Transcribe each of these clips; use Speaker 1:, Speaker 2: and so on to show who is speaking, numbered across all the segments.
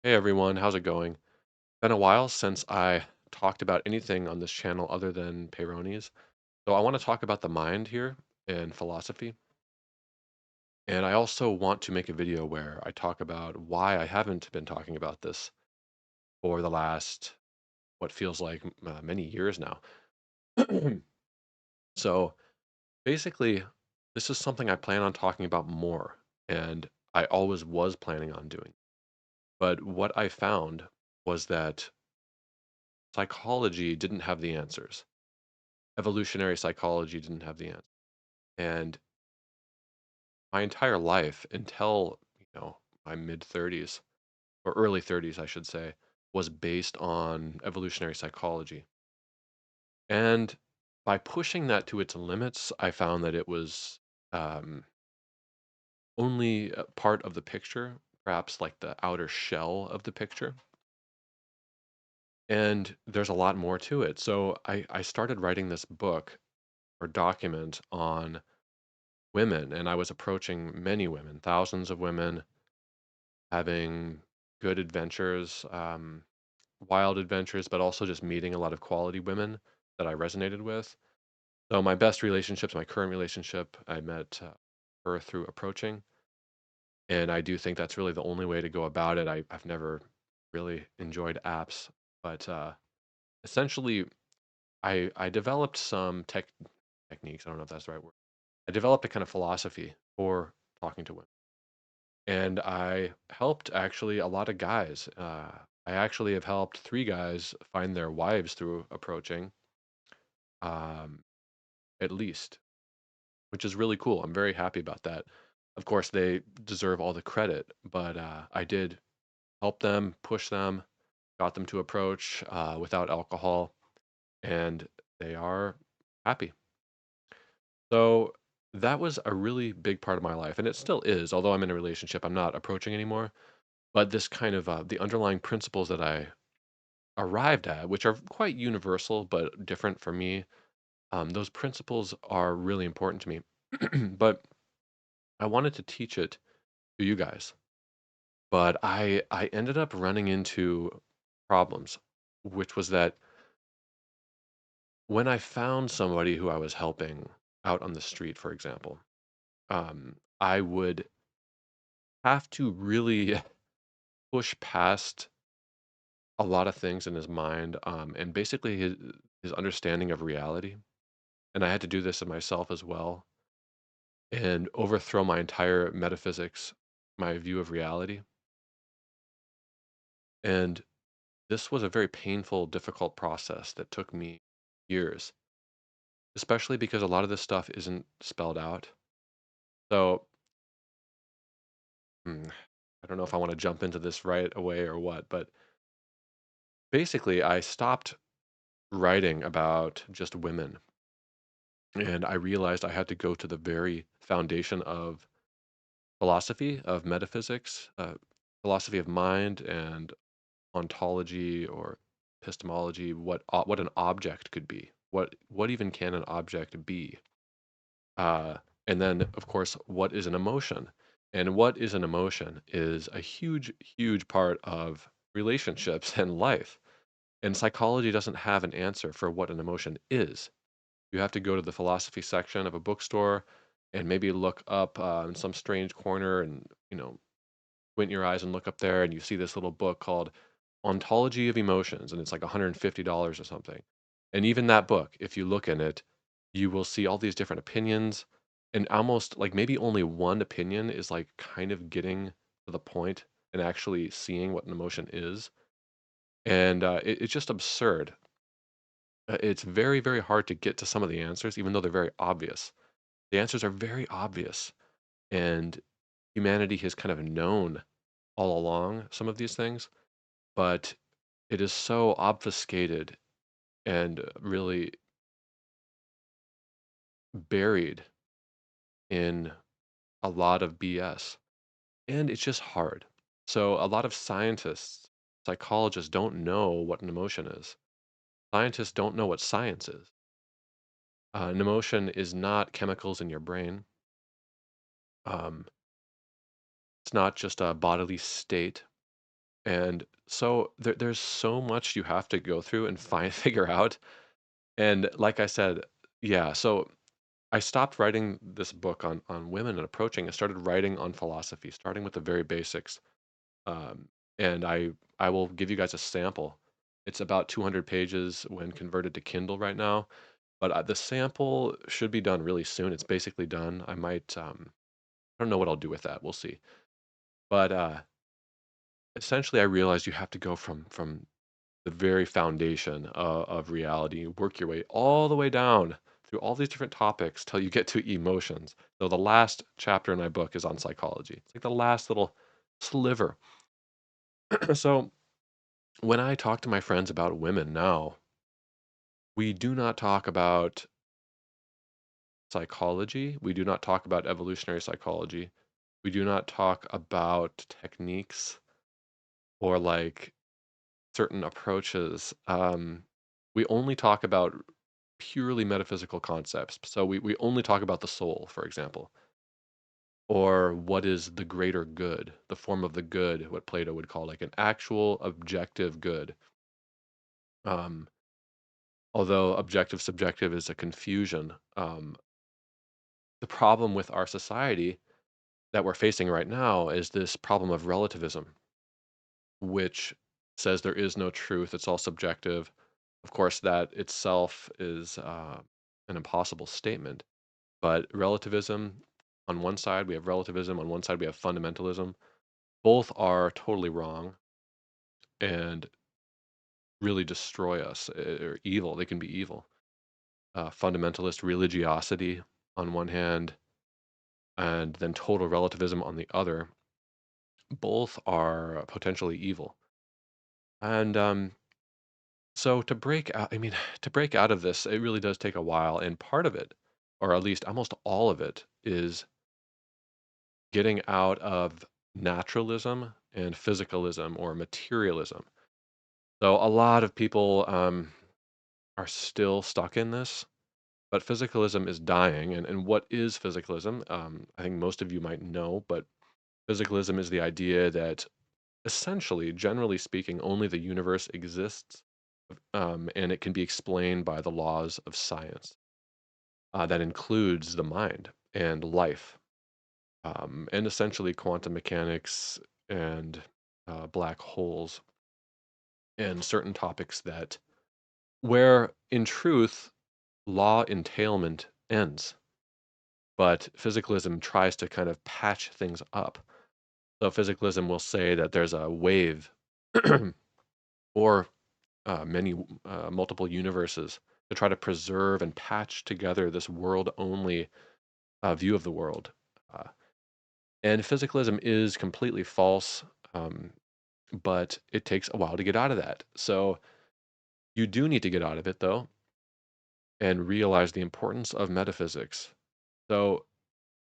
Speaker 1: Hey everyone, how's it going? Been a while since I talked about anything on this channel other than Peyronie's. So I want to talk about the mind here and philosophy. And I also want to make a video where I talk about why I haven't been talking about this for the last, what feels like many years now. So basically, this is something I plan on talking about more, and I always was planning on doing. But what I found was that psychology didn't have the answers. Evolutionary psychology didn't have the answer. And my entire life until, my mid 30s or early 30s, I should say, was based on evolutionary psychology. And by pushing that to its limits, I found that it was um, only a part of the picture, perhaps like the outer shell of the picture. And there's a lot more to it. So I started writing this book or document on women, and I was approaching many women, thousands of women, having good adventures, wild adventures, but also just meeting a lot of quality women that I resonated with. So my best relationships, my current relationship, I met her through approaching, and I do think that's really the only way to go about it. I've never really enjoyed apps, but essentially, I developed some techniques. I don't know if that's the right word. I developed a kind of philosophy for talking to women. And I helped actually a lot of guys. I actually have helped three guys find their wives through approaching, um, at least, which is really cool. I'm very happy about that. Of course, they deserve all the credit, but I did help them, push them, got them to approach without alcohol, and they are happy. So that was a really big part of my life, and it still is. Although I'm in a relationship, I'm not approaching anymore. But this kind of the underlying principles that I arrived at, which are quite universal but different for me, those principles are really important to me. But I wanted to teach it to you guys. But I ended up running into problems, which was that when I found somebody who I was helping out on the street, for example, I would have to really push past a lot of things in his mind, and basically his understanding of reality. And I had to do this in myself as well, and overthrow my entire metaphysics, my view of reality. And this was a very painful, difficult process that took me years, especially because a lot of this stuff isn't spelled out. So I don't know if I want to jump into this right away or what, but basically, I stopped writing about just women. And I realized I had to go to the very foundation of philosophy, of metaphysics, philosophy of mind, and ontology or epistemology, what an object could be. What even can an object be? Uh, and then, of course, what is an emotion? And what is an emotion is a huge, huge part of relationships and life. And psychology doesn't have an answer for what an emotion is. You have to go to the philosophy section of a bookstore and maybe look up in some strange corner and, squint your eyes and look up there and you see this little book called Ontology of Emotions, and it's like $150 or something. And even that book, if you look in it, you will see all these different opinions, and almost like maybe only one opinion is like kind of getting to the point and actually seeing what an emotion is. And it's just absurd. It's very, very hard to get to some of the answers, even though they're very obvious. The answers are very obvious, and humanity has kind of known all along some of these things, but it is so obfuscated and really buried in a lot of BS. And it's just hard. So, a lot of scientists, psychologists don't know what an emotion is. Scientists don't know what science is. An emotion is not chemicals in your brain. Um, it's not just a bodily state. And so there's so much you have to go through and find figure out. And like I said, yeah, so I stopped writing this book on women and approaching. I started writing on philosophy, starting with the very basics. Um, and I will give you guys a sample. It's about 200 pages when converted to Kindle right now, but the sample should be done really soon. It's basically done. I might I don't know what I'll do with that. We'll see. But essentially, I realized you have to go from the very foundation of reality, work your way all the way down through all these different topics till you get to emotions. So the last chapter in my book is on psychology. It's like the last little sliver. So when I talk to my friends about women now, we do not talk about psychology. We do not talk about evolutionary psychology. We do not talk about techniques or like certain approaches. We only talk about purely metaphysical concepts. So we only talk about the soul, for example, or what is the greater good, the form of the good, what Plato would call like an actual objective good. Um, Although objective subjective is a confusion. The problem with our society that we're facing right now is this problem of relativism, which says there is no truth, it's all subjective. Of course, that itself is an impossible statement. But relativism, on one side, we have relativism, on one side, we have fundamentalism. Both are totally wrong and really destroy us, or evil. They can be evil. Fundamentalist religiosity on one hand, and then total relativism on the other. Both are potentially evil. And so to break out, I mean, to break out of this, it really does take a while. And part of it, or at least almost all of it, is getting out of naturalism and physicalism or materialism. So a lot of people are still stuck in this, but physicalism is dying. And what is physicalism? I think most of you might know, but physicalism is the idea that essentially, generally speaking, only the universe exists, and it can be explained by the laws of science. That includes the mind and life, and essentially quantum mechanics and black holes and certain topics that, where in truth, law entailment ends, but physicalism tries to kind of patch things up. So physicalism will say that there's a wave or multiple universes to try to preserve and patch together this world only view of the world. Uh, and physicalism is completely false, um, but it takes a while to get out of that. So you do need to get out of it, though, and realize the importance of metaphysics. So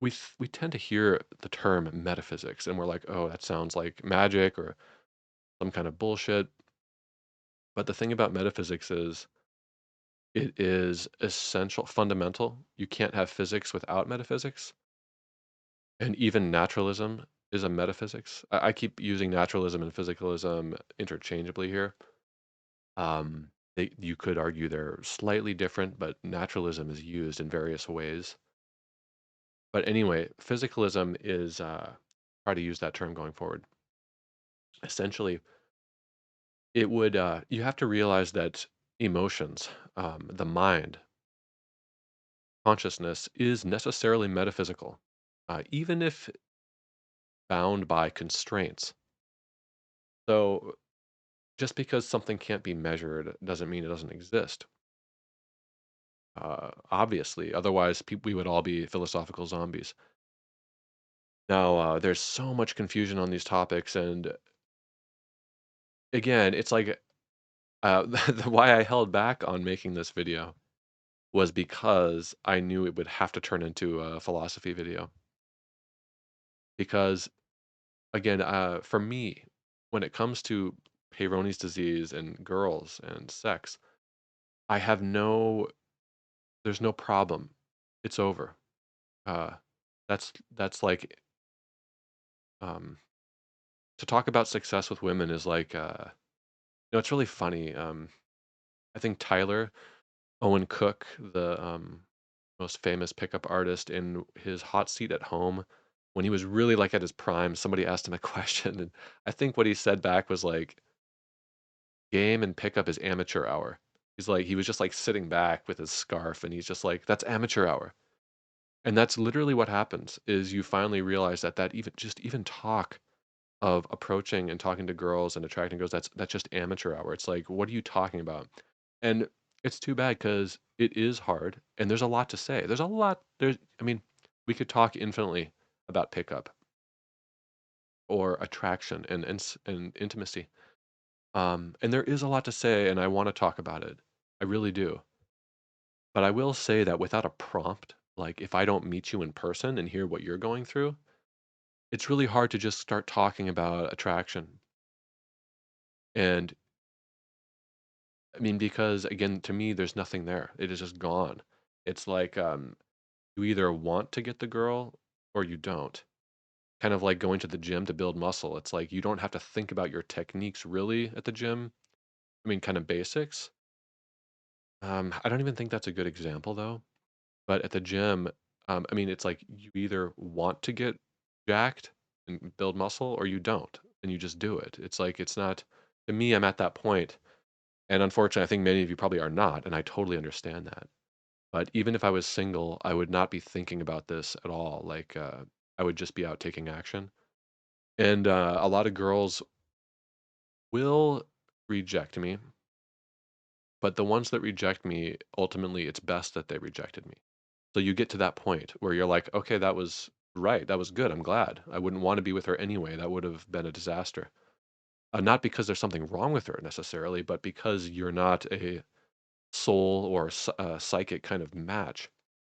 Speaker 1: we tend to hear the term metaphysics, and we're like, oh, that sounds like magic or some kind of bullshit. But the thing about metaphysics is it is essential, fundamental. You can't have physics without metaphysics. And even naturalism is a metaphysics. I keep using naturalism and physicalism interchangeably here. You could argue they're slightly different, but naturalism is used in various ways. But anyway, physicalism is, try to use that term going forward. Essentially, it would, you have to realize that emotions, the mind, consciousness is necessarily metaphysical, even if bound by constraints. So just because something can't be measured doesn't mean it doesn't exist. Obviously, otherwise we would all be philosophical zombies. Now, there's so much confusion on these topics, and again, it's like why I held back on making this video was because I knew it would have to turn into a philosophy video. Because again, for me, when it comes to Peyronie's disease and girls and sex, I have no, there's no problem. It's over. Uh, that's like, um, to talk about success with women is like, it's really funny. I think Tyler Owen Cook, the most famous pickup artist, in his hot seat at home, when he was really like at his prime, somebody asked him a question, and I think what he said back was like, "Game and pickup is amateur hour." He's like, he was just like sitting back with his scarf, and he's just like, "That's amateur hour." And that's literally what happens. Is you finally realize that even talk of approaching and talking to girls and attracting girls, that's just amateur hour. It's like, what are you talking about? And it's too bad because it is hard and there's a lot to say. I mean, we could talk infinitely about pickup or attraction and intimacy. And there is a lot to say and I want to talk about it. I really do. But I will say that without a prompt, like if I don't meet you in person and hear what you're going through, it's really hard to just start talking about attraction. And I mean, because again, to me, there's nothing there. It is just gone. It's like you either want to get the girl or you don't. Kind of like going to the gym to build muscle. It's like you don't have to think about your techniques really at the gym. I mean, kind of basics. I don't even think that's a good example though. But at the gym, I mean, it's like you either want to get jacked and build muscle or you don't, and you just do it. It's like it's not. To me, I'm at that point, and unfortunately, I think many of you probably are not, and I totally understand that. But even if I was single, I would not be thinking about this at all. Like, I would just be out taking action. And a lot of girls will reject me, but the ones that reject me, ultimately, it's best that they rejected me. So you get to that point where you're like, okay, that was right. That was good. I'm glad. I wouldn't want to be with her anyway. That would have been a disaster. Not because there's something wrong with her necessarily, but because you're not a soul or psychic kind of match.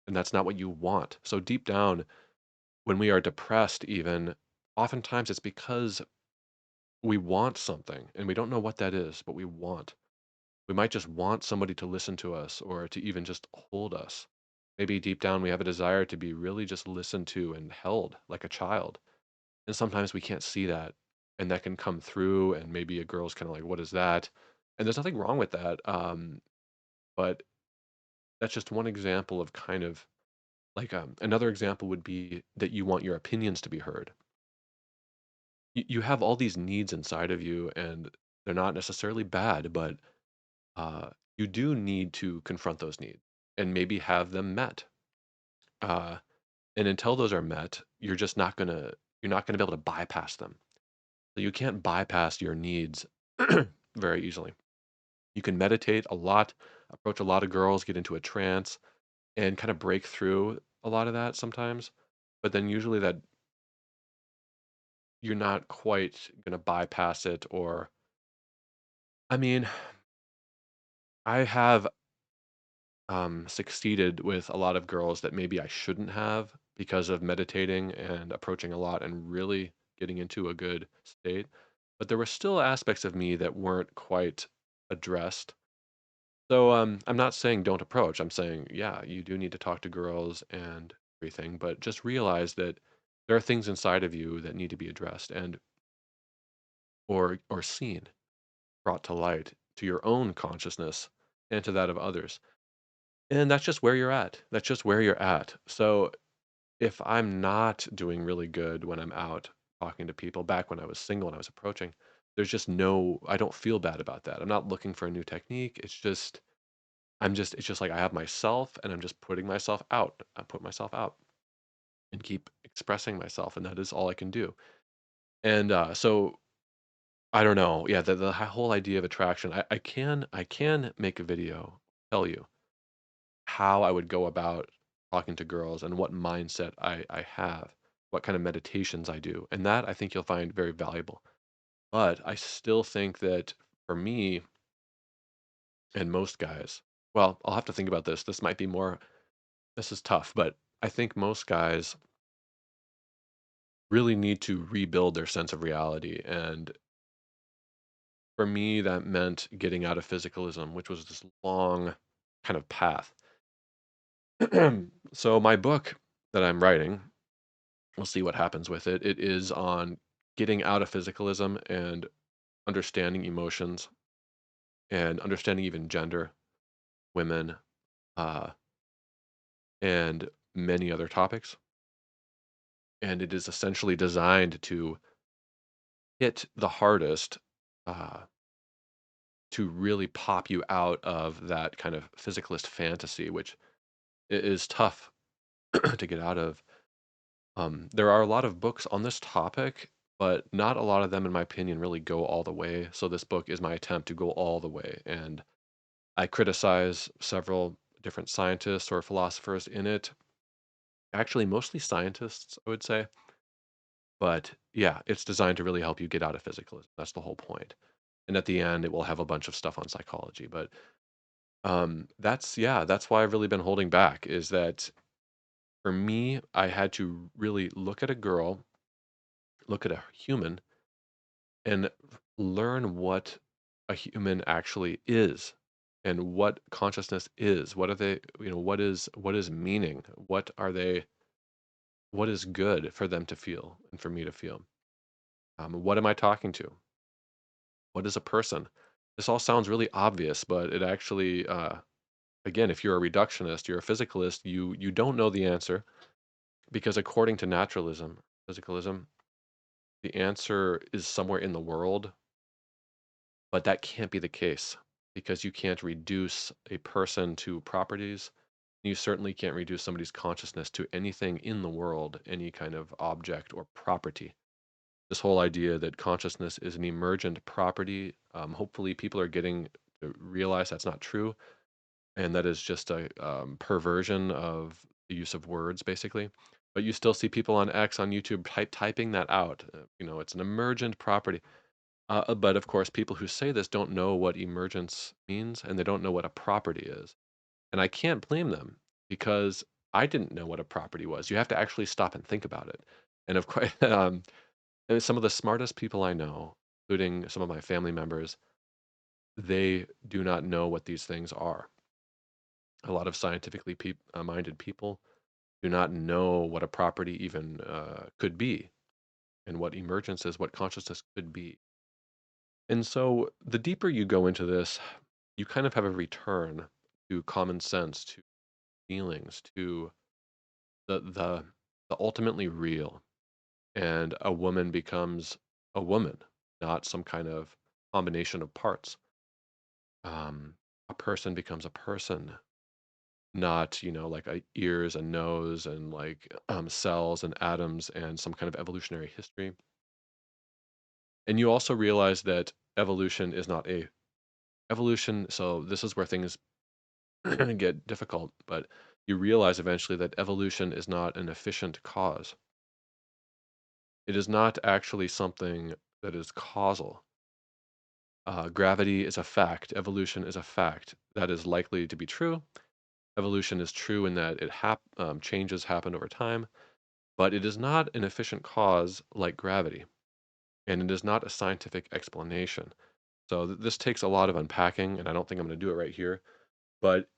Speaker 1: And that's not what you want. So deep down, when we are depressed, even oftentimes it's because we want something and we don't know what that is, but we want. We might just want somebody to listen to us or to even just hold us. Maybe deep down we have a desire to be really just listened to and held like a child. And sometimes we can't see that. And that can come through, and maybe a girl's kind of like, what is that? And there's nothing wrong with that. But that's just one example of kind of like another example would be that you want your opinions to be heard. You have all these needs inside of you, and they're not necessarily bad, but you do need to confront those needs and maybe have them met. Uh, and until those are met, you're not gonna be able to bypass them. So you can't bypass your needs very easily. You can meditate a lot, approach a lot of girls, get into a trance, and kind of break through a lot of that sometimes. But then usually that you're not quite gonna bypass it. Or I mean, I have succeeded with a lot of girls that maybe I shouldn't have because of meditating and approaching a lot and really getting into a good state. But there were still aspects of me that weren't quite addressed. So I'm not saying don't approach. I'm saying, yeah, you do need to talk to girls and everything, but just realize that there are things inside of you that need to be addressed and or seen, brought to light to your own consciousness and to that of others. And that's just where you're at. That's just where you're at. So if I'm not doing really good when I'm out talking to people back when I was single and I was approaching, there's just no, I don't feel bad about that. I'm not looking for a new technique. It's just like I have myself and I'm just putting myself out. I put myself out and keep expressing myself. And that is all I can do. And so I don't know. Yeah. The whole idea of attraction, I can make a video, tell you how I would go about talking to girls and what mindset I have, what kind of meditations I do. And that I think you'll find very valuable. But I still think that for me and most guys, well, I'll have to think about this. This is tough, but I think most guys really need to rebuild their sense of reality. And for me, that meant getting out of physicalism, which was this long kind of path. So my book that I'm writing, we'll see what happens with it. It is on getting out of physicalism and understanding emotions and understanding even gender, women, uh, and many other topics. And it is essentially designed to hit the hardest, uh, to really pop you out of that kind of physicalist fantasy, which is tough to get out of. There are a lot of books on this topic, but not a lot of them, in my opinion, really go all the way. So this book is my attempt to go all the way, and I criticize several different scientists or philosophers in it. Actually, mostly scientists, I would say. But yeah, it's designed to really help you get out of physicalism. That's the whole point. And at the end, it will have a bunch of stuff on psychology. But that's yeah, that's why I've really been holding back. Is that for me, I had to really look at a girl, look at a human, and learn what a human actually is and what consciousness is. What are they, what is meaning? What is good for them to feel and for me to feel? What am I talking to? What is a person? This all sounds really obvious, but it actually, again, if you're a reductionist, you're a physicalist, you don't know the answer because according to naturalism, physicalism, the answer is somewhere in the world, but that can't be the case because you can't reduce a person to properties. You certainly can't reduce somebody's consciousness to anything in the world, any kind of object or property. This whole idea that consciousness is an emergent property, hopefully people are getting to realize that's not true, and that is just a perversion of the use of words, basically. But you still see people on X, on YouTube, typing that out. It's an emergent property. But of course, people who say this don't know what emergence means, and they don't know what a property is. And I can't blame them because I didn't know what a property was. You have to actually stop and think about it. And of course, and some of the smartest people I know, including some of my family members, they do not know what these things are. A lot of scientifically minded people do not know what a property even could be and what emergence is, what consciousness could be. And so the deeper you go into this, you kind of have a return to common sense, to feelings, to the the ultimately real. And a woman becomes a woman, not some kind of combination of parts. A person becomes a person, not like ears and nose and like cells and atoms and some kind of evolutionary history. And you also realize that evolution is not a evolution. So this is where things get difficult, but you realize eventually that evolution is not an efficient cause. It is not actually something that is causal. Gravity is a fact. Evolution is a fact. That is likely to be true. Evolution is true in that changes happen over time, but it is not an efficient cause like gravity, and it is not a scientific explanation. So this takes a lot of unpacking, and I don't think I'm going to do it right here. But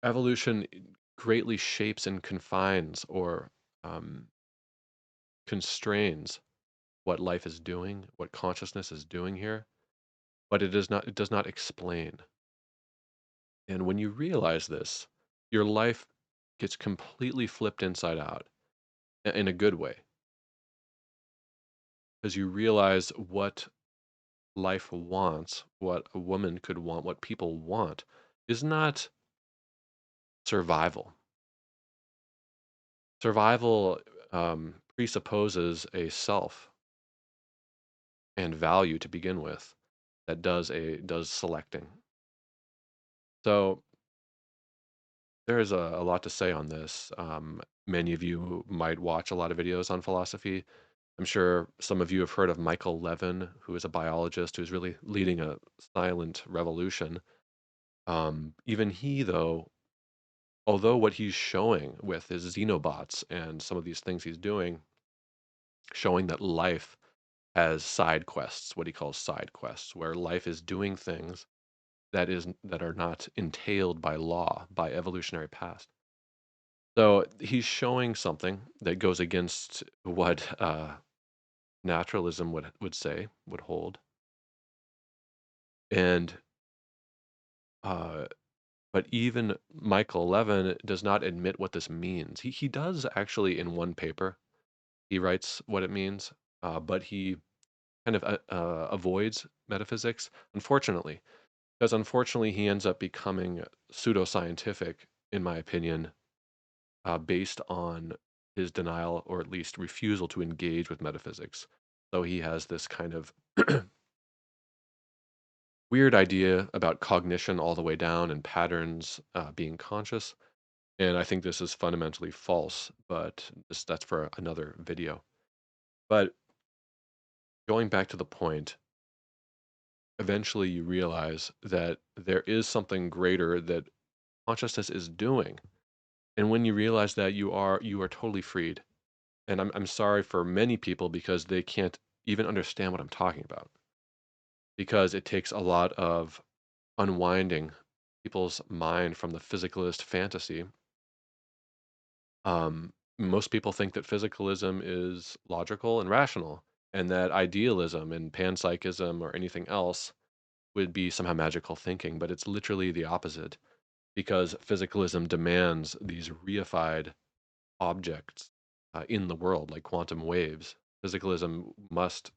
Speaker 1: evolution greatly shapes and confines or um, constrains what life is doing, what consciousness is doing here, but it does not explain. And when you realize this, your life gets completely flipped inside out in a good way because you realize what life wants, what a woman could want, what people want is not survival. Survival presupposes a self and value to begin with that does selecting. So there's a lot to say on this. Many of you might watch a lot of videos on philosophy. I'm sure some of you have heard of Michael Levin, who is a biologist who's really leading a silent revolution. Even he, though, although what he's showing with his xenobots and some of these things he's doing, showing that life has side quests, what he calls side quests, where life is doing things that are not entailed by law, by evolutionary past. So he's showing something that goes against what naturalism would say, would hold. And uh, but even Michael Levin does not admit what this means. He does actually in one paper. He writes what it means, but he kind of avoids metaphysics, unfortunately, because unfortunately he ends up becoming pseudoscientific, in my opinion, based on his denial or at least refusal to engage with metaphysics. So he has this kind of weird idea about cognition all the way down and patterns being conscious. And I think this is fundamentally false, but that's for another video. But going back to the point, eventually you realize that there is something greater that consciousness is doing. And when you realize that you are totally freed. And I'm sorry for many people because they can't even understand what I'm talking about. Because it takes a lot of unwinding people's mind from the physicalist fantasy. Most people think that physicalism is logical and rational, and that idealism and panpsychism or anything else would be somehow magical thinking, but it's literally the opposite because physicalism demands these reified objects in the world, like quantum waves. Physicalism must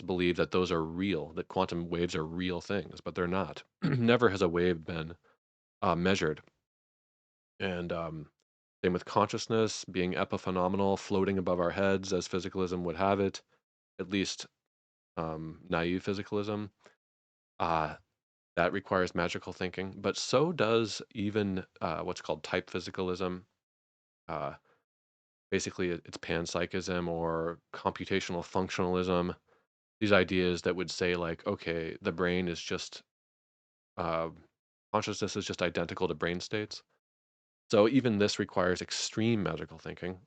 Speaker 1: believe that those are real, that quantum waves are real things, but they're not. Never has a wave been measured. And same with consciousness being epiphenomenal, floating above our heads, as physicalism would have it, at least naive physicalism. Uh, that requires magical thinking, but so does even what's called type physicalism. Uh, Basically, it's panpsychism or computational functionalism. These ideas that would say, like, okay, the brain is just uh, consciousness is just identical to brain states. So even this requires extreme magical thinking.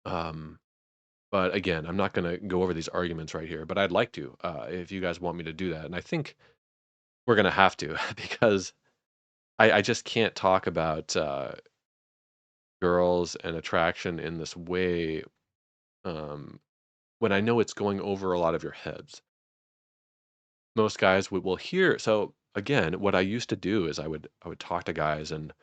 Speaker 1: Um, but again, I'm not going to go over these arguments right here, but I'd like to, if you guys want me to do that. And I think we're going to have to because I just can't talk about girls and attraction in this way um, when I know it's going over a lot of your heads. Most guys will hear. So again, what I used to do is I would talk to guys and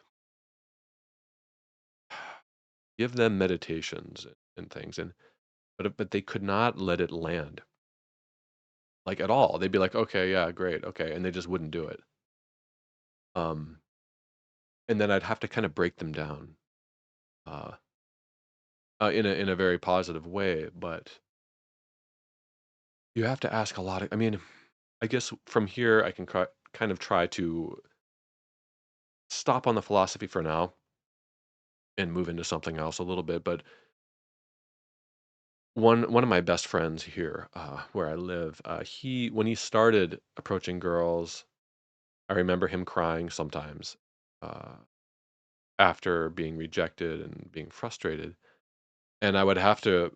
Speaker 1: give them meditations and things, and but they could not let it land like at all. They'd be like, okay, yeah, great, okay, and they just wouldn't do it. Um, and then I'd have to kind of break them down uh, in a very positive way. But you have to ask a lot of. I mean, I guess from here I can kind of try to stop on the philosophy for now and move into something else a little bit. But one of my best friends here, where I live, he when he started approaching girls, I remember him crying sometimes uh, after being rejected and being frustrated, and I would have to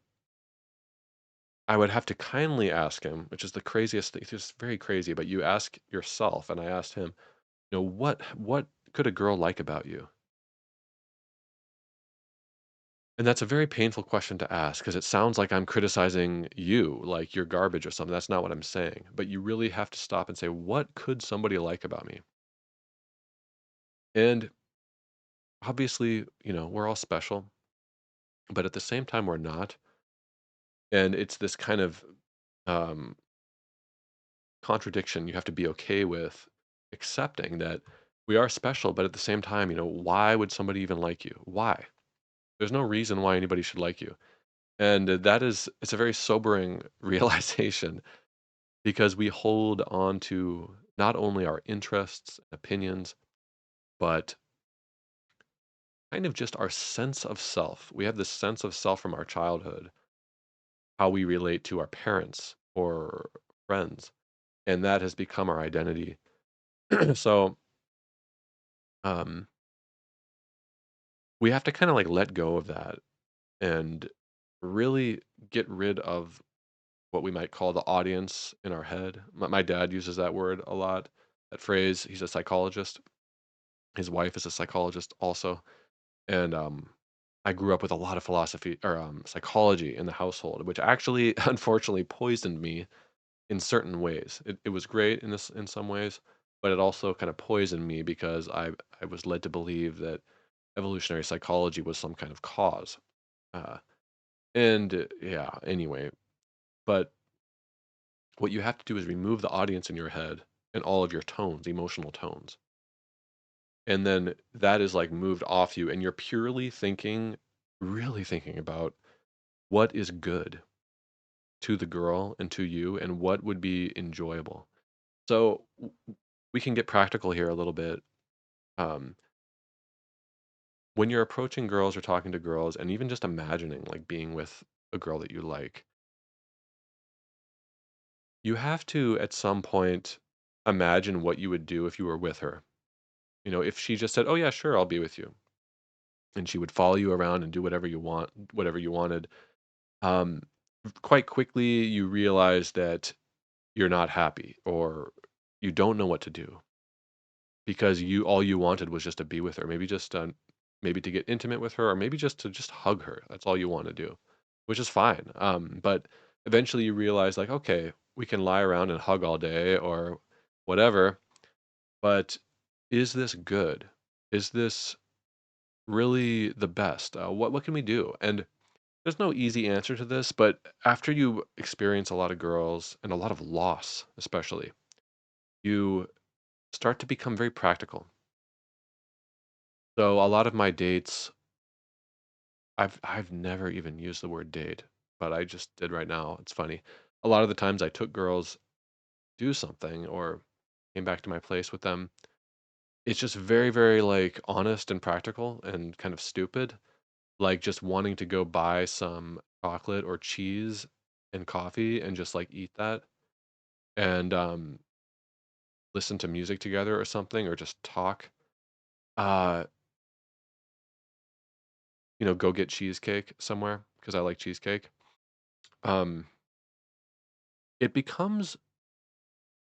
Speaker 1: kindly ask him, which is the craziest thing. It's just very crazy, but you ask yourself, and I asked him, what could a girl like about you? And that's a very painful question to ask because it sounds like I'm criticizing you, like you're garbage or something. That's not what I'm saying. But you really have to stop and say, what could somebody like about me? And obviously, we're all special, but at the same time, we're not. And it's this kind of um, contradiction you have to be okay with accepting that we are special, but at the same time, why would somebody even like you? Why? There's no reason why anybody should like you. And it's a very sobering realization because we hold on to not only our interests and opinions, but kind of just our sense of self. We have this sense of self from our childhood, how we relate to our parents or friends, and that has become our identity. So, um, we have to kind of like let go of that and really get rid of what we might call the audience in our head. My dad uses that word a lot, that phrase. He's a psychologist. His wife is a psychologist also. And I grew up with a lot of philosophy or psychology in the household, which actually unfortunately poisoned me in certain ways. It was great in some ways, but it also kind of poisoned me because I was led to believe that evolutionary psychology was some kind of cause. Uh, yeah, anyway, but what you have to do is remove the audience in your head and all of your tones, emotional tones. And then that is like moved off you, and you're purely thinking, really thinking about what is good to the girl and to you and what would be enjoyable. So we can get practical here a little bit. Um, when you're approaching girls or talking to girls, and even just imagining like being with a girl that you like, you have to at some point imagine what you would do if you were with her. If she just said, "Oh yeah, sure, I'll be with you," and she would follow you around and do whatever you wanted. Um, Quite quickly, you realize that you're not happy or you don't know what to do because you all you wanted was just to be with her. Maybe just maybe to get intimate with her, or maybe just to just hug her. That's all you want to do, which is fine. But eventually you realize like, okay, we can lie around and hug all day or whatever, but is this good? Is this really the best? What can we do? And there's no easy answer to this, but after you experience a lot of girls and a lot of loss, especially, you start to become very practical. So a lot of my dates, I've never even used the word date, but I just did right now. It's funny. A lot of the times I took girls do something or came back to my place with them. It's just very, very like honest and practical and kind of stupid. Like just wanting to go buy some chocolate or cheese and coffee and just like eat that and listen to music together or something or just talk. Uh, go get cheesecake somewhere because I like cheesecake. Um, it becomes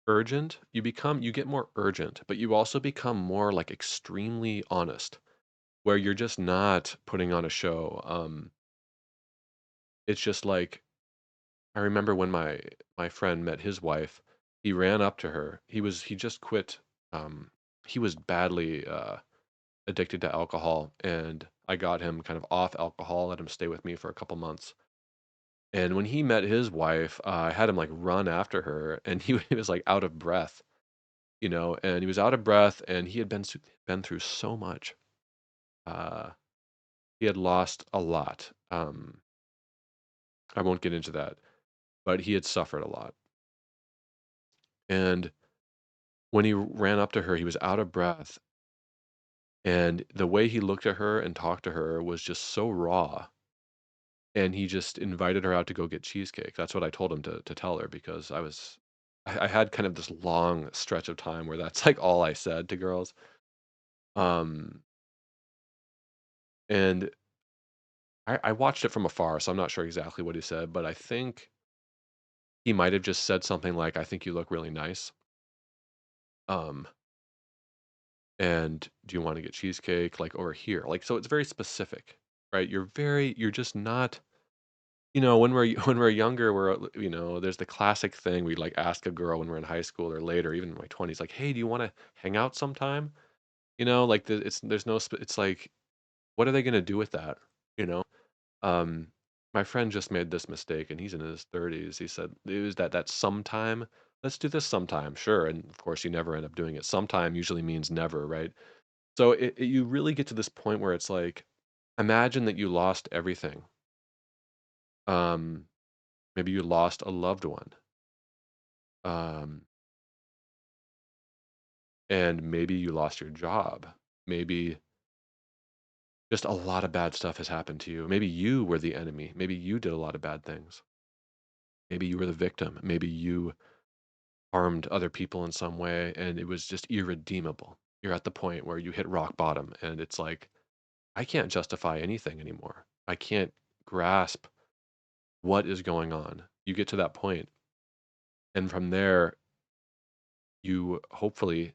Speaker 1: urgent. You get more urgent, but you also become more like extremely honest, where you're just not putting on a show. It's just like I remember when my friend met his wife, he ran up to her. He just quit. Um, he was badly addicted to alcohol, and I got him kind of off alcohol, let him stay with me for a couple months. And when he met his wife, I had him like run after her, and he was like out of breath, and he was out of breath, and he had been through so much. Uh, he had lost a lot. I won't get into that, but he had suffered a lot. And when he ran up to her, he was out of breath, and the way he looked at her and talked to her was just so raw. And he just invited her out to go get cheesecake. That's what I told him to tell her because I had kind of this long stretch of time where that's like all I said to girls. Um, and I watched it from afar, so I'm not sure exactly what he said, but I think he might have just said something like, "I think you look really nice." Um, and do you want to get cheesecake like over here? Like, so it's very specific, right? You're just not, when we're when we're younger, there's the classic thing we like ask a girl when we're in high school or later, even in my 20s, like, "Hey, do you want to hang out sometime?" Like there's no, it's like, what are they gonna do with that? You know? Um, my friend just made this mistake, and he's in his 30s. He said, "It was that sometime. Let's do this sometime, sure." And of course, you never end up doing it. Sometime usually means never, right? So you really get to this point where it's like, imagine that you lost everything. Um, Maybe you lost a loved one. Um, and maybe you lost your job. Maybe just a lot of bad stuff has happened to you. Maybe you were the enemy. Maybe you did a lot of bad things. Maybe you were the victim. Maybe you harmed other people in some way and it was just irredeemable. You're at the point where you hit rock bottom and it's like, I can't justify anything anymore. I can't grasp what is going on. You get to that point, and from there, you hopefully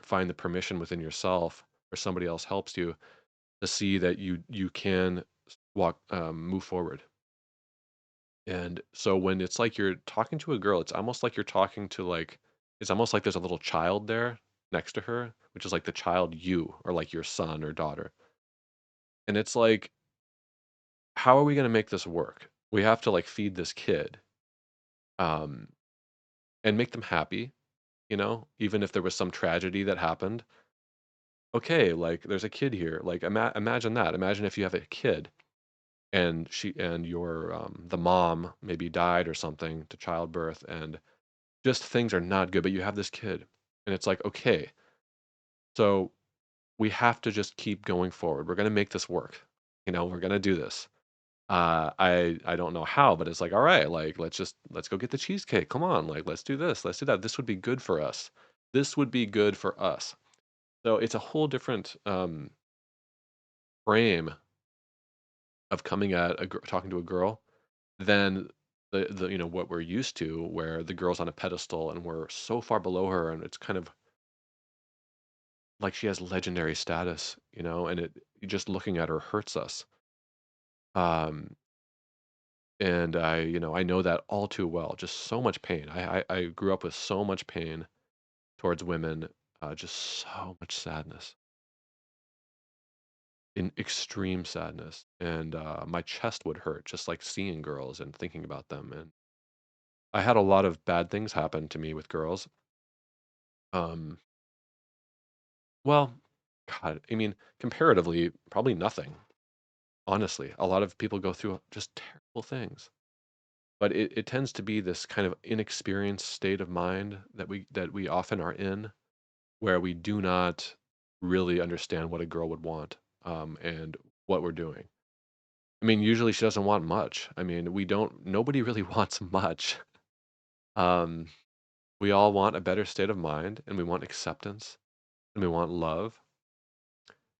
Speaker 1: find the permission within yourself or somebody else helps you to see that you can move forward. And so when it's like you're talking to a girl, it's almost like you're talking to like it's almost like there's a little child there next to her, which is like the child you or like your son or daughter. And it's like, how are we going to make this work? We have to like feed this kid um and make them happy, even if there was some tragedy that happened. Okay, like there's a kid here. Like imagine that. Imagine if you have a kid and she and your the mom maybe died or something to childbirth and just things are not good, but you have this kid. And it's like, okay, so we have to just keep going forward. We're gonna make this work. We're gonna do this. I don't know how, but it's like, all right, like let's go get the cheesecake. Come on, like let's do this, let's do that. This would be good for us. This would be good for us. So it's a whole different frame of coming at talking to a girl than the what we're used to, where the girl's on a pedestal and we're so far below her, and it's kind of like she has legendary status, and just looking at her hurts us. Um, and I know that all too well. Just so much pain. I grew up with so much pain towards women, just so much sadness, in extreme sadness, and my chest would hurt just like seeing girls and thinking about them. And I had a lot of bad things happen to me with girls. Um, well, God, I mean, comparatively, probably nothing. Honestly, a lot of people go through just terrible things. But it tends to be this kind of inexperienced state of mind that we often are in, where we do not really understand what a girl would want, and what we're doing. I mean, usually she doesn't want much. I mean, we don't nobody really wants much. Um, we all want a better state of mind, and we want acceptance, and we want love,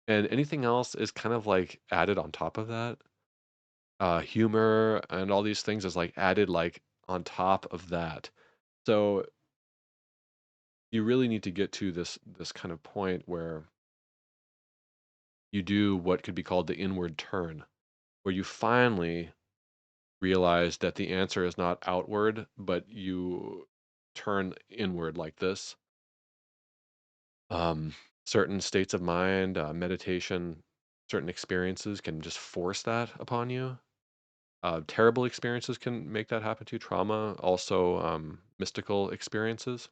Speaker 1: and anything else is kind of like added on top of that. Humor and all these things is like added like on top of that. So you really need to get to this kind of point where you do what could be called the inward turn, where you finally realize that the answer is not outward, but you turn inward like this. Um, Certain states of mind, meditation, certain experiences can just force that upon you. Terrible experiences can make that happen to you. Trauma, also mystical experiences.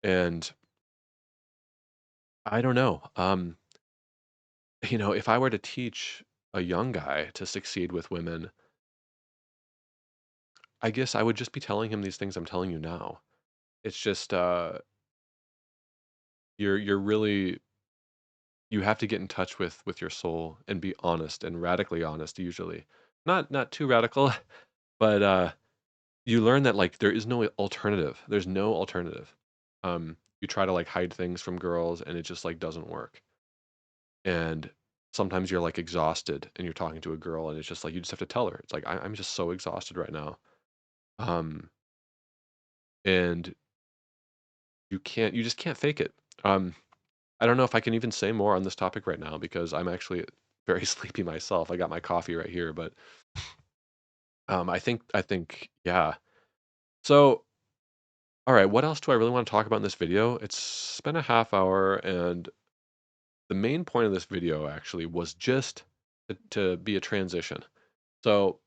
Speaker 1: And I don't know. If I were to teach a young guy to succeed with women, I guess I would just be telling him these things I'm telling you now. It's just you're really you have to get in touch with your soul and be honest and radically honest usually. Not too radical, but you learn that like there is no alternative. There's no alternative. You try to like hide things from girls and it just like doesn't work. And sometimes you're like exhausted and you're talking to a girl and it's just like you just have to tell her. It's like I'm just so exhausted right now. Um and you just can't fake it. Um, I don't know if I can even say more on this topic right now because I'm actually very sleepy myself. I got my coffee right here, but I think yeah. So, all right, what else do I really want to talk about in this video? It's been a half hour, and the main point of this video actually was just to be a transition. So,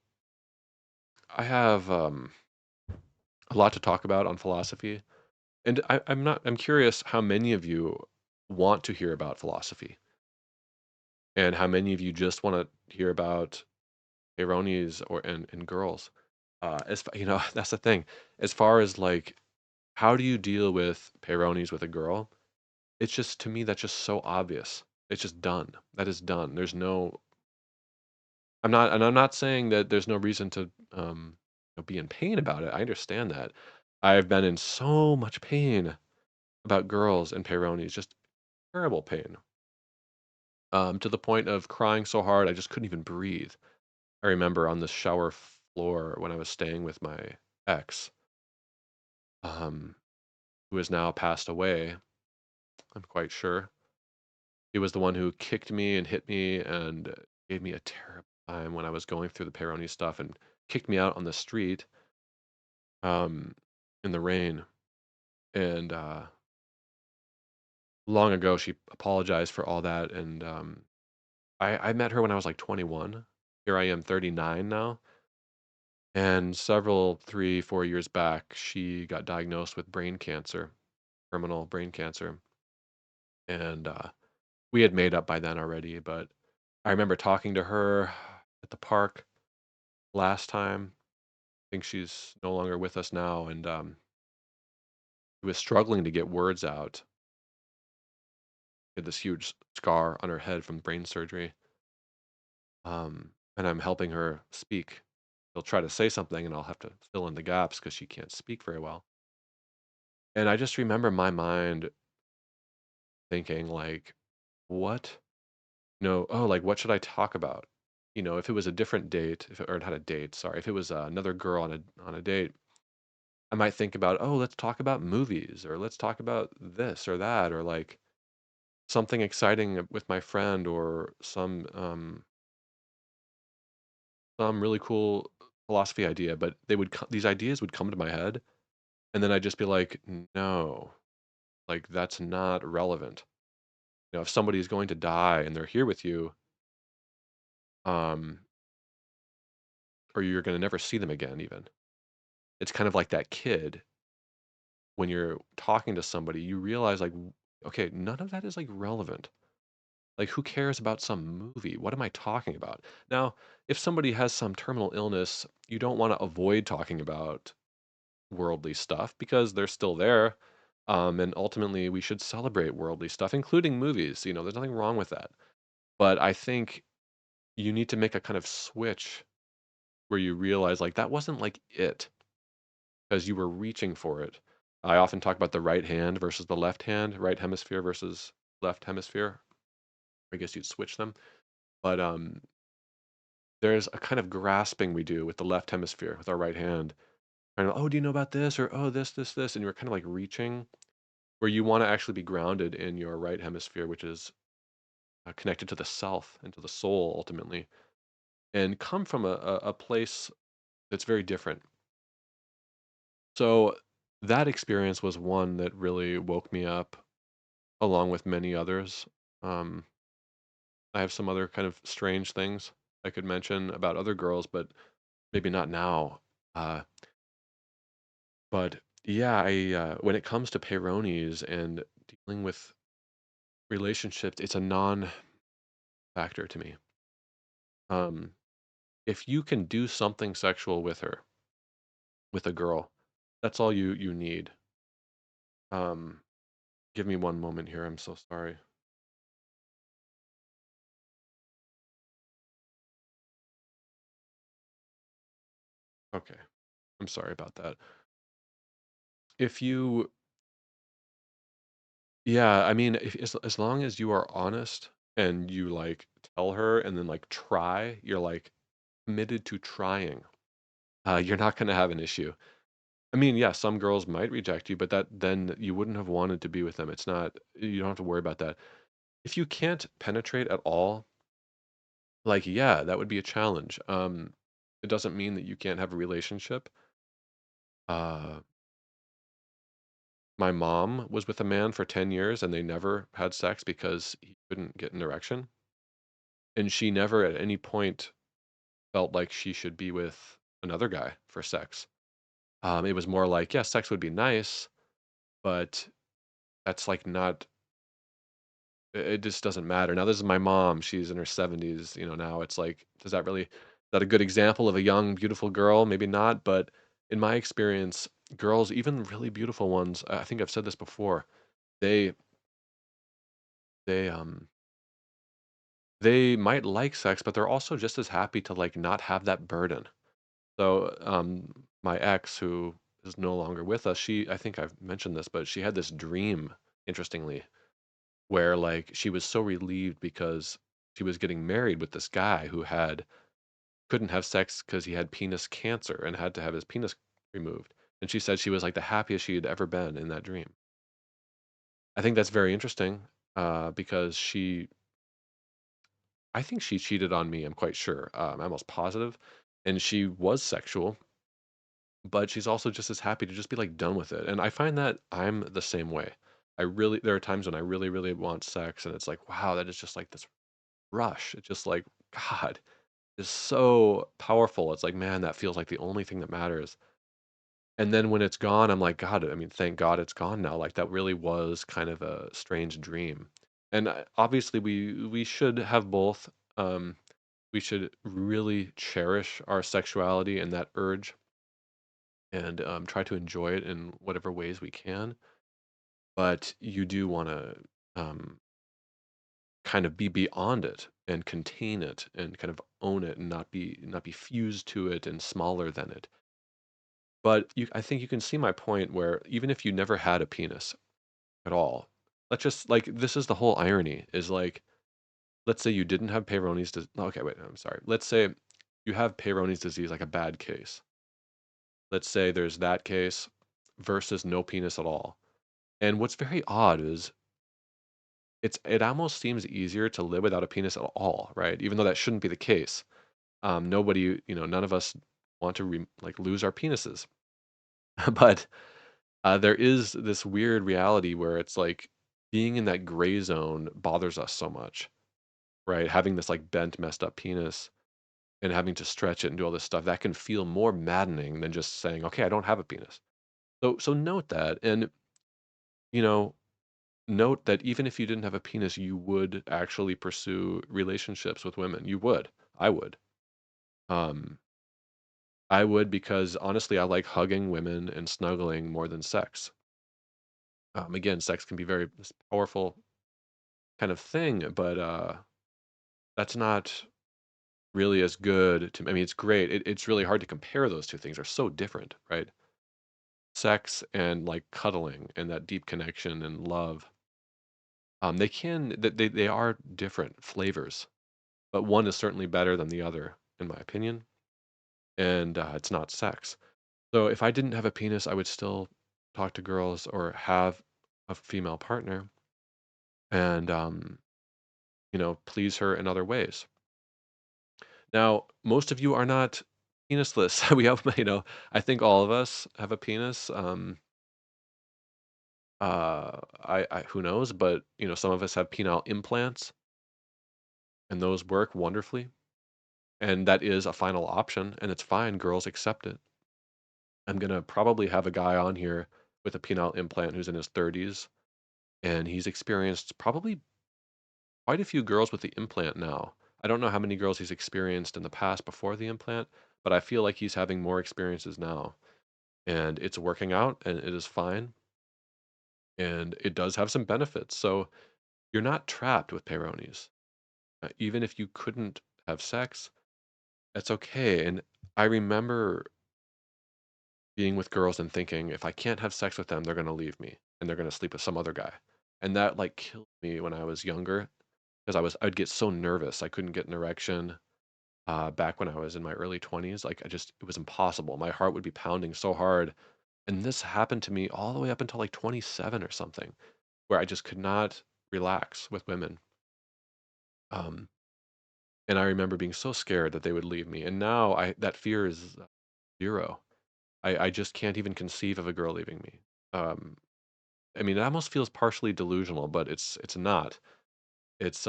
Speaker 1: I have a lot to talk about on philosophy, and I'm curious how many of you want to hear about philosophy. And how many of you just wanna hear about Peyronie's and girls? That's the thing. As far as, like, how do you deal with Peyronie's with a girl? It's just to me, that's just so obvious. It's just done. That is done. There's no I'm not saying that there's no reason to, be in pain about it. I understand that. I've been in so much pain about girls and Peyronie's, just terrible pain, to the point of crying so hard I just couldn't even breathe. I remember on the shower floor when I was staying with my ex, um, who has now passed away, I'm quite sure. He was the one who kicked me and hit me and gave me a terrible time when I was going through the Peyronie stuff and kicked me out on the street um, in the rain. And long ago, she apologized for all that. And I met her when I was like 21. Here I am, 39 now. And several, 3, 4 years back, she got diagnosed with brain cancer, terminal brain cancer. And we had made up by then already. But I remember talking to her at the park last time. I think she's no longer with us now. And she was struggling to get words out. She had this huge scar on her head from brain surgery. And I'm helping her speak. She'll try to say something, and I'll have to fill in the gaps because she can't speak very well. And I just remember my mind thinking, like, what? No, oh, like, what should I talk about? If it was a different date, or not a date, sorry, if it was another girl on a date, I might think about, oh, let's talk about movies, or let's talk about this or that, or like something exciting with my friend, or some really cool philosophy idea. But these ideas would come to my head, and then I'd just be like, no, like that's not relevant. If somebody's going to die and they're here with you, um, or you're going to never see them again, even. It's kind of like that kid when you're talking to somebody, you realize, like, okay, none of that is like relevant. Like, who cares about some movie? What am I talking about? Now, if somebody has some terminal illness, you don't want to avoid talking about worldly stuff because they're still there. And ultimately, we should celebrate worldly stuff, including movies. There's nothing wrong with that. But I think you need to make a kind of switch where you realize, like, that wasn't like it because you were reaching for it. I often talk about the right hand versus the left hand, right hemisphere versus left hemisphere. I guess you'd switch them. But there's a kind of grasping we do with the left hemisphere, with our right hand. Kind of, oh, do you know about this? Or, oh, this. And you're kind of like reaching where you want to actually be grounded in your right hemisphere, which is connected to the self and to the soul ultimately, and come from a place that's very different. So that experience was one that really woke me up, along with many others. Um, I have some other kind of strange things I could mention about other girls, but maybe not now. Uh, but yeah, when it comes to Peyronie's and dealing with relationships, it's a non-factor to me. Um, if you can do something sexual with her, with a girl, that's all you need. Um, Give me one moment here. I'm so sorry. Okay, I'm sorry about that. If you Yeah, I mean, if as long as you are honest and you, like, tell her and then, like, try, you're, like, committed to trying, you're not gonna have an issue. I mean, yeah, some girls might reject you, but that then you wouldn't have wanted to be with them. It's not You don't have to worry about that. If you can't penetrate at all, like, yeah, that would be a challenge. It doesn't mean that you can't have a relationship. Uh, my mom was with a man for 10 years, and they never had sex because he couldn't get an erection. And she never at any point felt like she should be with another guy for sex. It was more like, yeah, sex would be nice, but that's like not, it just doesn't matter. Now, this is my mom. She's in her 70s, now. It's like, is that a good example of a young, beautiful girl? Maybe not. But in my experience, girls, even really beautiful ones, I think I've said this before, they, they, um, they might like sex, but they're also just as happy to like not have that burden. So, my ex, who is no longer with us, I think I've mentioned this, but she had this dream, interestingly, where like she was so relieved because she was getting married with this guy who couldn't have sex because he had penis cancer and had to have his penis removed. And she said she was like the happiest she had ever been in that dream. I think that's very interesting. because I think she cheated on me. I'm quite sure. I'm almost positive, and she was sexual, but she's also just as happy to just be like done with it. And I find that I'm the same way. There are times when I really, really want sex, and it's like, wow, that is just like this rush. It's just like, God, it's so powerful. It's like, man, that feels like the only thing that matters. And then when it's gone, I'm like, God, I mean, thank God it's gone now. Like that really was kind of a strange dream. And obviously, we should have both. Um, we should really cherish our sexuality and that urge, and try to enjoy it in whatever ways we can. But you do want to kind of be beyond it and contain it and kind of own it and not be fused to it and smaller than it. But I think you can see my point where even if you never had a penis at all, let's just like this is the whole irony is like let's say you didn't have Peyronie's disease. Okay, wait, no, I'm sorry. Let's say you have Peyronie's disease, like a bad case. Let's say there's that case versus no penis at all. And what's very odd is it almost seems easier to live without a penis at all, right? Even though that shouldn't be the case. Nobody, none of us want to like lose our penises, but there is this weird reality where it's like being in that gray zone bothers us so much, right? Having this like bent, messed up penis and having to stretch it and do all this stuff that can feel more maddening than just saying, "Okay, I don't have a penis." So note that, and you know, note that even if you didn't have a penis, you would actually pursue relationships with women. You would. I would. Um, I would because honestly, I like hugging women and snuggling more than sex. Again, sex can be very this powerful kind of thing, but that's not really as good to. I mean, it's great. It's really hard to compare those two things. They're so different, right? Sex and like cuddling and that deep connection and love. They are different flavors, but one is certainly better than the other, in my opinion. And it's not sex. So if I didn't have a penis, I would still talk to girls or have a female partner and please her in other ways. Now, most of you are not penisless. We have, I think all of us have a penis. I who knows, but some of us have penile implants, and those work wonderfully. And that is a final option, and it's fine. Girls accept it. I'm gonna probably have a guy on here with a penile implant who's in his 30s, and he's experienced probably quite a few girls with the implant now. I don't know how many girls he's experienced in the past before the implant, but I feel like he's having more experiences now. And it's working out and it is fine. And it does have some benefits. So you're not trapped with Peyronie's. Even if you couldn't have sex, that's okay. And I remember being with girls and thinking, if I can't have sex with them, they're gonna leave me and they're gonna sleep with some other guy. And that like killed me when I was younger because I'd get so nervous. I couldn't get an erection. Back when I was in my early 20s, like it was impossible. My heart would be pounding so hard. And this happened to me all the way up until like 27 or something, where I just could not relax with women. Um, and I remember being so scared that they would leave me. And now that fear is zero. I just can't even conceive of a girl leaving me. Um, I mean, it almost feels partially delusional, but it's not. It's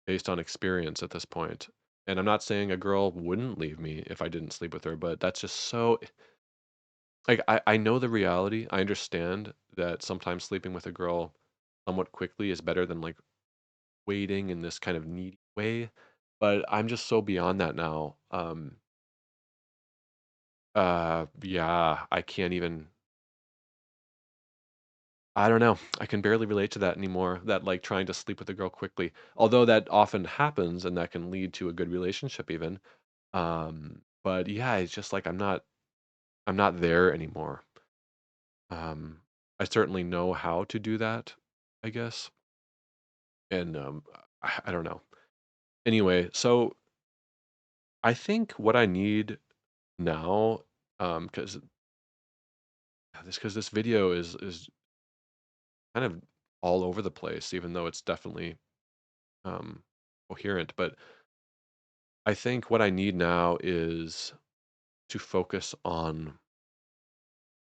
Speaker 1: based on experience at this point. And I'm not saying a girl wouldn't leave me if I didn't sleep with her, but that's just so like I know the reality. I understand that sometimes sleeping with a girl somewhat quickly is better than like waiting in this kind of needy way. But I'm just so beyond that now. Yeah, I can't even I don't know. I can barely relate to that anymore. That like trying to sleep with a girl quickly. Although that often happens and that can lead to a good relationship even. But yeah, it's just like I'm not there anymore. Um, I certainly know how to do that, I guess. And I don't know. Anyway, so I think what I need now, because this video is kind of all over the place, even though it's definitely um, coherent. But I think what I need now is to focus on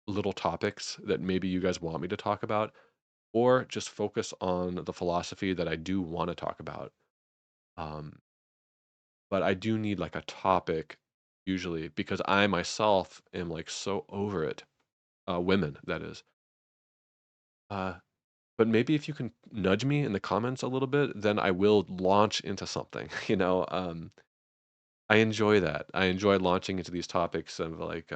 Speaker 1: little topics that maybe you guys want me to talk about, or just focus on the philosophy that I do want to talk about. Um, but I do need like a topic usually because I myself am like so over it. Women, that is. Uh, but maybe if you can nudge me in the comments a little bit, then I will launch into something. I enjoy that. I enjoy launching into these topics of like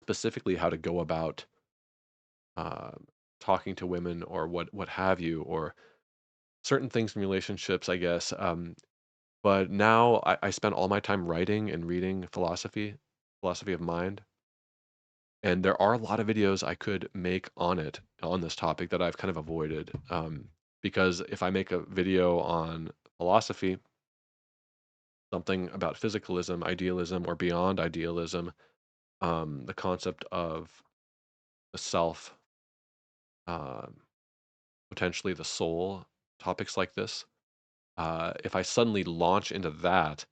Speaker 1: specifically how to go about uh, talking to women or what have you, or certain things in relationships, I guess. But now I spend all my time writing and reading philosophy of mind. And there are a lot of videos I could make on it, on this topic that I've kind of avoided. Because if I make a video on philosophy, something about physicalism, idealism, or beyond idealism, the concept of the self, um, potentially the soul, topics like this, if I suddenly launch into that,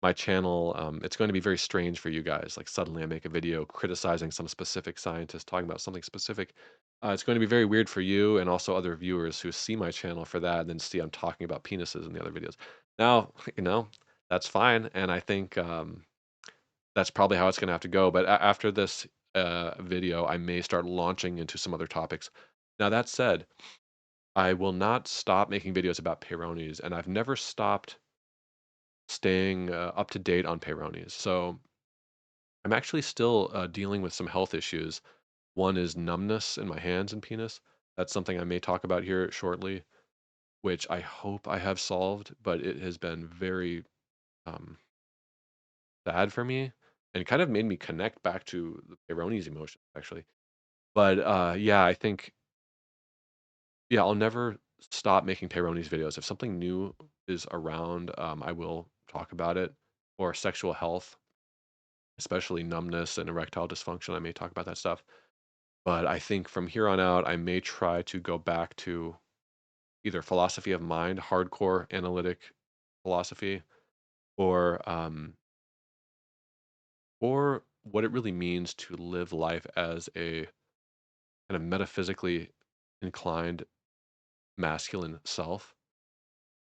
Speaker 1: my channel, it's going to be very strange for you guys. Like suddenly I make a video criticizing some specific scientist, talking about something specific. It's going to be very weird for you and also other viewers who see my channel for that and then see I'm talking about penises in the other videos. Now, that's fine. And I think that's probably how it's going to have to go. But after this video, I may start launching into some other topics. Now, that said, I will not stop making videos about Peyronie's, and I've never stopped staying up to date on Peyronie's. So I'm actually still dealing with some health issues. One is numbness in my hands and penis. That's something I may talk about here shortly, which I hope I have solved, but it has been very um, sad for me and kind of made me connect back to the Peyronie's emotions, actually. But yeah, I think, yeah, I'll never stop making Peyronie's videos. If something new is around, I will talk about it, or sexual health, especially numbness and erectile dysfunction. I may talk about that stuff. But I think from here on out, I may try to go back to either philosophy of mind, hardcore analytic philosophy, or or what it really means to live life as a kind of metaphysically inclined masculine self,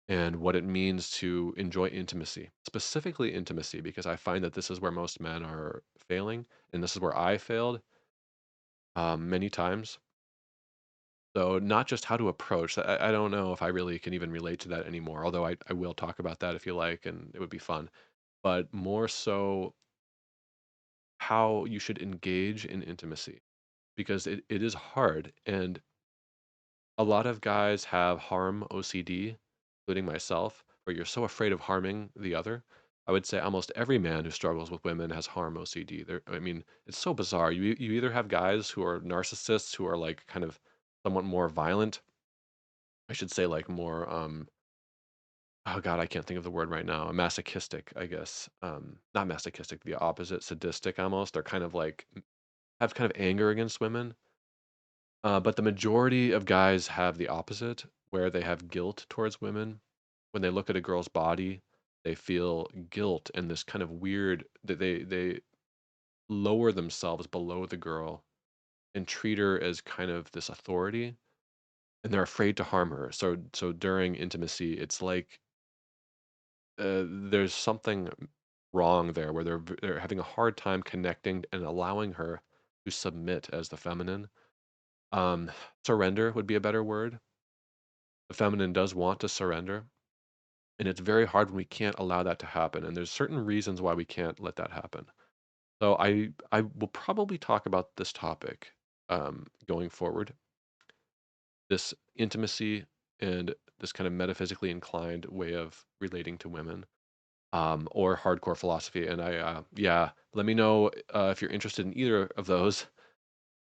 Speaker 1: and what it means to enjoy intimacy, specifically intimacy, because I find that this is where most men are failing, and this is where I failed many times. So not just how to approach. I don't know if I really can even relate to that anymore. Although I will talk about that if you like, and it would be fun. But more so how you should engage in intimacy because it is hard. And a lot of guys have harm OCD, including myself, where you're so afraid of harming the other. I would say almost every man who struggles with women has harm OCD. I mean, it's so bizarre. You either have guys who are narcissists who are like kind of somewhat more violent. I should say like more oh god, I can't think of the word right now. Masochistic, I guess. Not masochistic, the opposite, sadistic almost. They're kind of like have kind of anger against women. But the majority of guys have the opposite, where they have guilt towards women. When they look at a girl's body, they feel guilt and this kind of weird that they lower themselves below the girl and treat her as kind of this authority, and they're afraid to harm her. So during intimacy, it's like there's something wrong there where they're having a hard time connecting and allowing her to submit as the feminine. Um, Surrender would be a better word. The feminine does want to surrender, and it's very hard when we can't allow that to happen. And there's certain reasons why we can't let that happen. So I will probably talk about this topic going forward, this intimacy and this kind of metaphysically inclined way of relating to women. Or hardcore philosophy. And yeah, let me know if you're interested in either of those.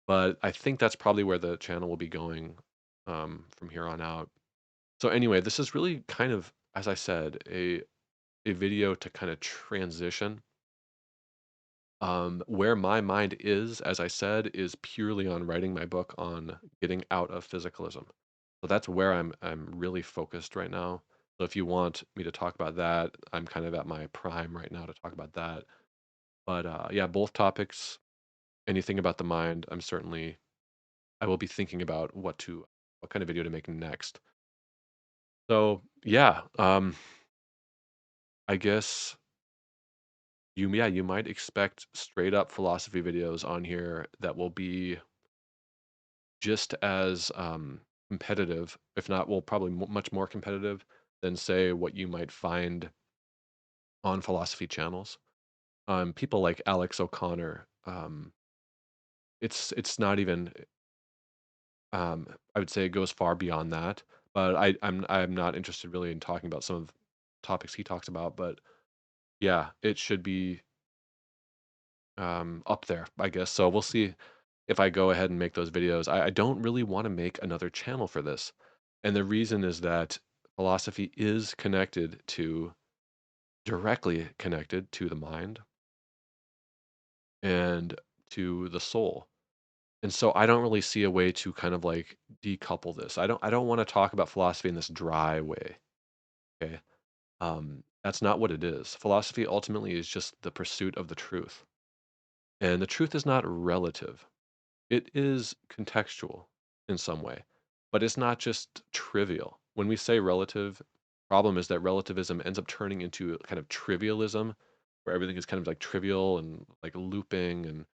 Speaker 1: But I think that's probably where the channel will be going from here on out. So anyway, this is really kind of, as I said, a video to kind of transition. Where my mind is, as I said, is purely on writing my book on getting out of physicalism. So that's where I'm really focused right now. So if you want me to talk about that, I'm kind of at my prime right now to talk about that. But yeah, both topics, anything about the mind, I will be thinking about what kind of video to make next. So yeah, I guess you might expect straight up philosophy videos on here that will be just as competitive, if not, well, probably much more competitive than say what you might find on philosophy channels. People like Alex O'Connor. It's not even. I would say it goes far beyond that, but I'm not interested really in talking about some of the topics he talks about. But yeah, it should be up there, I guess. So we'll see if I go ahead and make those videos. I don't really want to make another channel for this, and the reason is that philosophy is directly connected to the mind and to the soul. And so I don't really see a way to kind of like decouple this. I don't want to talk about philosophy in this dry way. Okay. That's not what it is. Philosophy ultimately is just the pursuit of the truth. And the truth is not relative. It is contextual in some way, but it's not just trivial. When we say relative, problem is that relativism ends up turning into kind of trivialism, where everything is kind of like trivial and like looping. And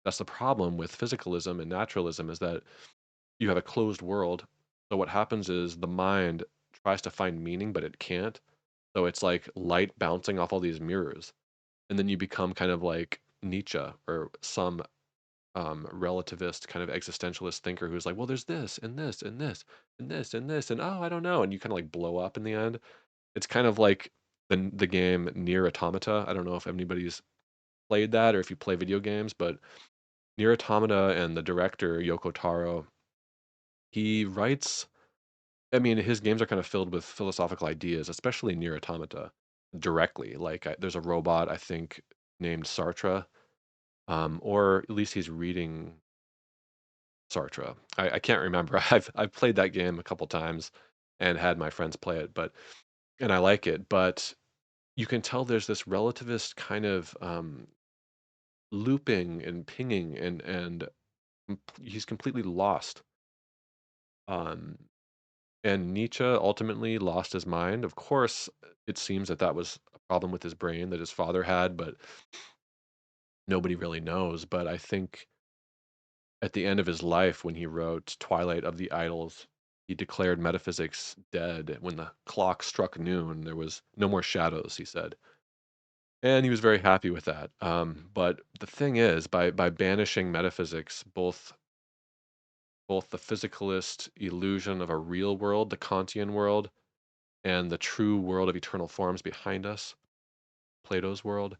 Speaker 1: that's the problem with physicalism and naturalism is that you have a closed world. So what happens is the mind tries to find meaning, but it can't. So it's like light bouncing off all these mirrors. And then you become kind of like Nietzsche or some relativist kind of existentialist thinker who's like, well, there's this and this and this and this and this and oh, I don't know, and you kind of like blow up in the end. It's kind of like the game Near Automata. I don't know if anybody's played that or if you play video games, but Near Automata and the director Yoko Taro, he writes. I mean, his games are kind of filled with philosophical ideas, especially Near Automata. Directly, like there's a robot I think named Sartre, or at least he's reading Sartre. I can't remember. I've played that game a couple times and had my friends play it, but and I like it, but you can tell there's this relativist kind of looping and pinging and he's completely lost. Um, and Nietzsche ultimately lost his mind. Of course, it seems that that was a problem with his brain that his father had, but nobody really knows. But I think at the end of his life, when he wrote Twilight of the Idols, he declared metaphysics dead. When the clock struck noon, there was no more shadows, he said. And he was very happy with that. But the thing is, by banishing metaphysics, both the physicalist illusion of a real world, the Kantian world, and the true world of eternal forms behind us, Plato's world,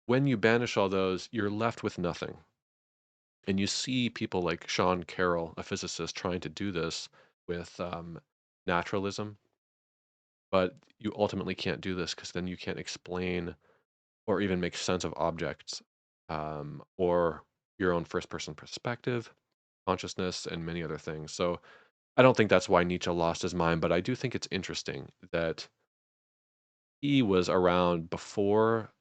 Speaker 1: when you banish all those, you're left with nothing. And you see people like Sean Carroll, a physicist, trying to do this with naturalism, but you ultimately can't do this because then you can't explain or even make sense of objects or your own first person perspective, consciousness, and many other things. So I don't think that's why Nietzsche lost his mind, but I do think it's interesting that he was around before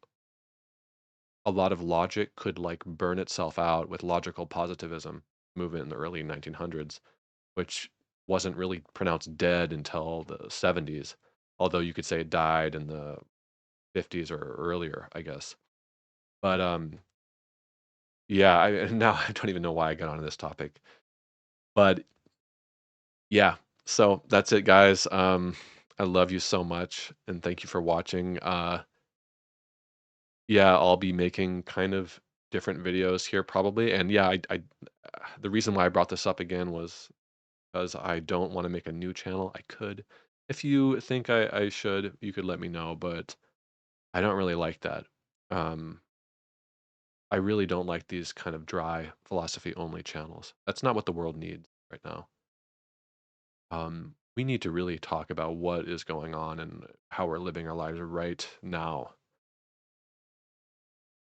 Speaker 1: a lot of logic could like burn itself out with logical positivism movement in the early 1900s, which wasn't really pronounced dead until the 70s, although you could say it died in the 50s or earlier, I guess. But yeah, now I don't even know why I got onto this topic. But yeah, so that's it, guys. I love you so much, and thank you for watching. Yeah, I'll be making kind of different videos here probably, and yeah, the reason why I brought this up again was because I don't want to make a new channel. I could. If you think I should, you could let me know, but I don't really like that. Um, I really don't like these kind of dry philosophy only channels. That's not what the world needs right now. We need to really talk about what is going on and how we're living our lives right now.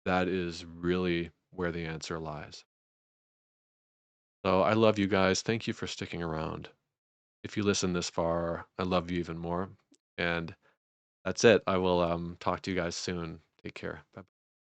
Speaker 1: That is really where the answer lies. So I love you guys. Thank you for sticking around. If you listen this far, I love you even more. And that's it. I will talk to you guys soon. Take care. Bye.